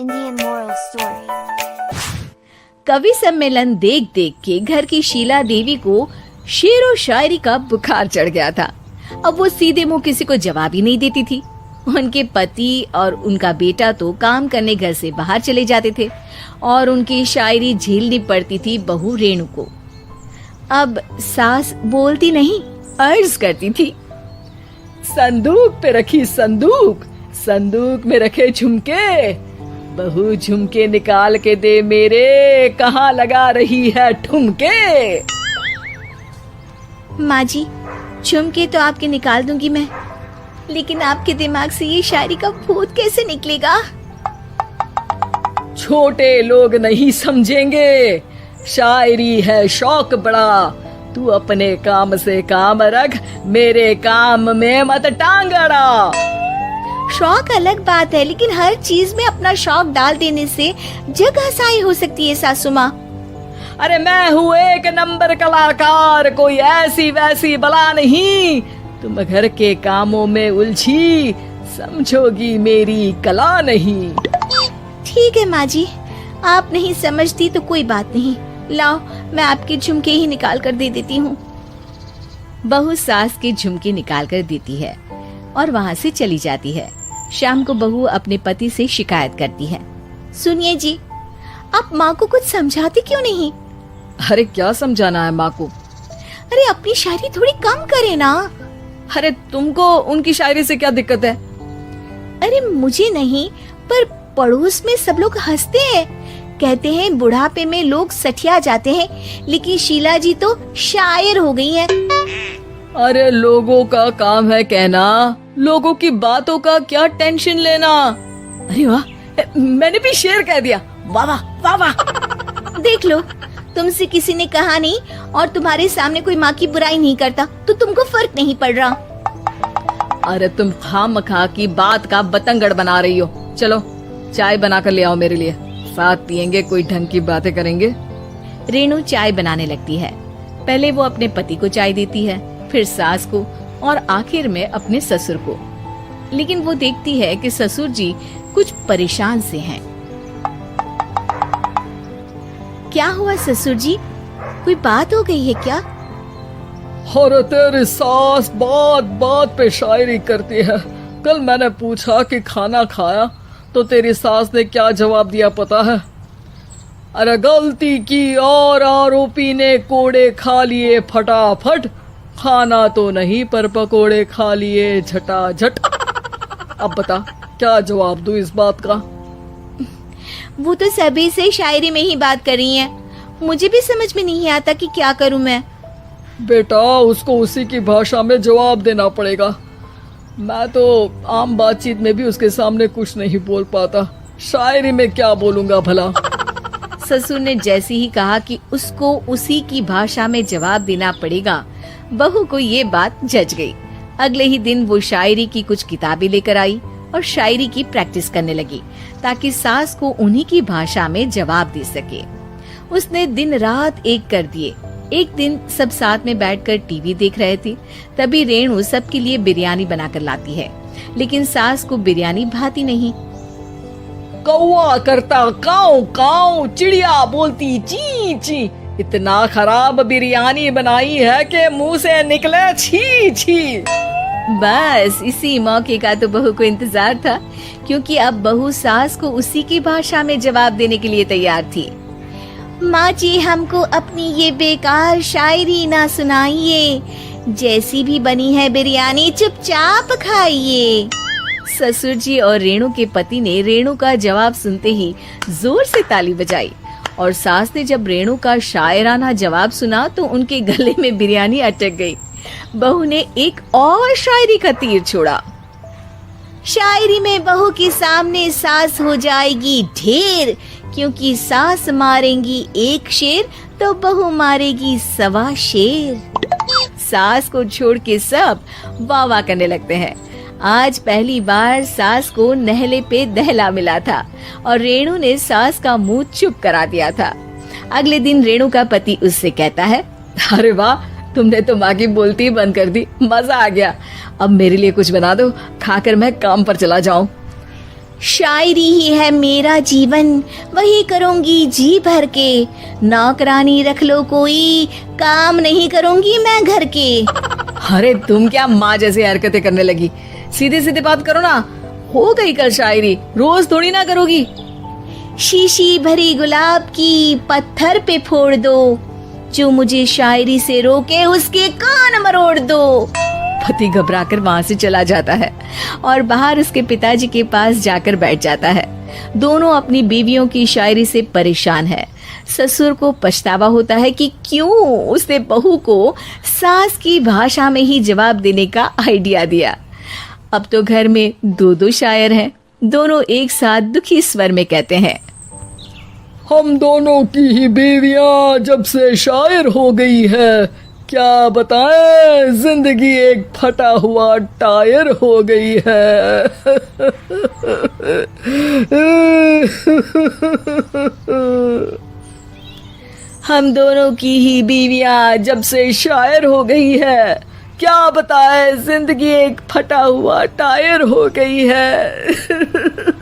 Indian moral story. कवि सम्मेलन देख देख के घर की शीला देवी को शेर और शायरी का बुखार चढ़ गया था। अब वो सीधे मुंह किसी को जवाब ही नहीं देती थी। उनके पति और उनका बेटा तो काम करने घर से बाहर चले जाते थे और उनकी शायरी झेलनी पड़ती थी बहू रेणु को। अब सास बोलती नहीं, अर्ज करती थी, संदूक पे रखी संदूक, संदूक में रखे झुमके, बहू झुमके निकाल के दे मेरे, कहाँ लगा रही है ठुमके। माँ जी, झुमके तो आपके निकाल दूंगी मैं, लेकिन आपके दिमाग से ये शायरी का भूत कैसे निकलेगा? छोटे लोग नहीं समझेंगे, शायरी है शौक बड़ा, तू अपने काम से काम रख, मेरे काम में मत टांग अड़ा। शौक अलग बात है, लेकिन हर चीज में अपना शौक डाल देने से जग हसाई हो सकती है सासू माँ। अरे मैं हूँ एक नंबर कलाकार, कोई ऐसी वैसी बला नहीं, तुम घर के कामों में उलझी, समझोगी मेरी कला नहीं। ठीक है माँ जी, आप नहीं समझती तो कोई बात नहीं, लाओ मैं आपके झुमके ही निकाल कर दे देती हूँ। बहू सास के झुमके निकाल कर देती है और वहाँ से चली जाती है। शाम को बहू अपने पति से शिकायत करती है, सुनिए जी, आप माँ को कुछ समझाते क्यों नहीं? अरे क्या समझाना है माँ को? अरे अपनी शायरी थोड़ी कम करे ना। अरे तुमको उनकी शायरी से क्या दिक्कत है? अरे मुझे नहीं, पर पड़ोस में सब लोग हंसते हैं, कहते हैं बुढ़ापे में लोग सठिया जाते हैं, लेकिन शीला जी तो शायर हो गई हैं। अरे लोगों का काम है कहना, लोगों की बातों का क्या टेंशन लेना। अरे वाह, मैंने भी शेर कह दिया, वाह वाह वाह वाह। देख लो, तुमसे किसी ने कहा नहीं और तुम्हारे सामने कोई माँ की बुराई नहीं करता तो तुमको फर्क नहीं पड़ रहा। अरे तुम खामखा की बात का बतंगड़ बना रही हो। चलो चाय बना कर ले आओ मेरे लिए, साथ पियेंगे, कोई ढंग की बातें करेंगे। रेणु चाय बनाने लगती है। पहले वो अपने पति को चाय देती है, फिर सास को और आखिर में अपने ससुर को। लेकिन वो देखती है कि ससुर जी कुछ परेशान से हैं। क्या हुआ ससुर जी, कोई बात हो गई है क्या? अरे तेरी सास बात बात पे शायरी करती है। कल मैंने पूछा कि खाना खाया तो तेरी सास ने क्या जवाब दिया पता है? अरे गलती की और आरोपी ने कोड़े खा लिए फटाफट, खाना तो नहीं पर पकोड़े खा लिए झटाझट। अब बता क्या जवाब दूं इस बात का? वो तो सभी से शायरी में ही बात कर रही हैं, मुझे भी समझ में नहीं आता कि क्या करूं मैं। बेटा उसको उसी की भाषा में जवाब देना पड़ेगा। मैं तो आम बातचीत में भी उसके सामने कुछ नहीं बोल पाता, शायरी में क्या बोलूंगा भला। ससुर ने जैसे ही कहा कि उसको उसी की भाषा में जवाब देना पड़ेगा, बहू को ये बात जच गई। अगले ही दिन वो शायरी की कुछ किताबें लेकर आई और शायरी की प्रैक्टिस करने लगी ताकि सास को उन्हीं की भाषा में जवाब दे सके। उसने दिन रात एक कर दिए। एक दिन सब साथ में बैठकर टीवी देख रहे थे, तभी रेणु सबके लिए बिरयानी बनाकर लाती है, लेकिन सास को बिरयानी भाती नहीं। कौवा करता काऊ काऊ, चिड़िया बोलती ची ची, इतना खराब बिरयानी बनाई है कि मुंह से निकले छी छी। बस इसी मौके का तो बहू को इंतजार था, क्योंकि अब बहू सास को उसी की भाषा में जवाब देने के लिए तैयार थी। माँ जी, हमको अपनी ये बेकार शायरी ना सुनाइए, जैसी भी बनी है बिरयानी चुपचाप खाइए। ससुर जी और रेणु के पति ने रेणु का जवाब सुनते ही जोर से ताली बजाई और सास ने जब रेणु का शायराना जवाब सुना तो उनके गले में बिरयानी अटक गई। बहू ने एक और शायरी का तीर छोड़ा। शायरी में बहू के सामने सास हो जाएगी ढेर, क्योंकि सास मारेंगी एक शेर तो बहू मारेगी 1.25 शेर। सास को छोड़ के सब वाह वाह करने लगते हैं। आज पहली बार सास को नहले पे दहला मिला था और रेणु ने सास का मुंह चुप करा दिया था। अगले दिन रेणु का पति उससे कहता है, अरे वाह, तुमने तो माँ की बोलती ही बंद कर दी, मजा आ गया। अब मेरे लिए कुछ बना दो, खाकर मैं काम पर चला जाऊं। शायरी ही है मेरा जीवन, वही करूंगी जी भर के। नौकरानी रख लो कोई, काम नहीं करूंगी मैं घर के। अरे तुम क्या माँ जैसी हरकतें करने लगी, सीधे सीधे बात करो ना। हो गई कल शायरी, रोज थोड़ी ना करोगी। शीशी भरी गुलाब की पत्थर पे फोड़ दो, जो मुझे शायरी से रोके उसके कान मरोड़ दो। पति घबराकर वहां से चला जाता है और बाहर उसके पिताजी के पास जाकर बैठ जाता है। दोनों अपनी बीवियों की शायरी से परेशान है। ससुर को पछतावा होता है कि क्यों उसने बहू को सास की भाषा में ही जवाब देने का आइडिया दिया। अब तो घर में दो दो शायर हैं। दोनों एक साथ दुखी स्वर में कहते हैं, हम दोनों की ही बीवियां जब से शायर हो गई है, क्या बताएं, जिंदगी एक फटा हुआ टायर हो गई है। हम दोनों की ही बीवियां जब से शायर हो गई है, क्या बताएं, जिंदगी एक फटा हुआ टायर हो गई है।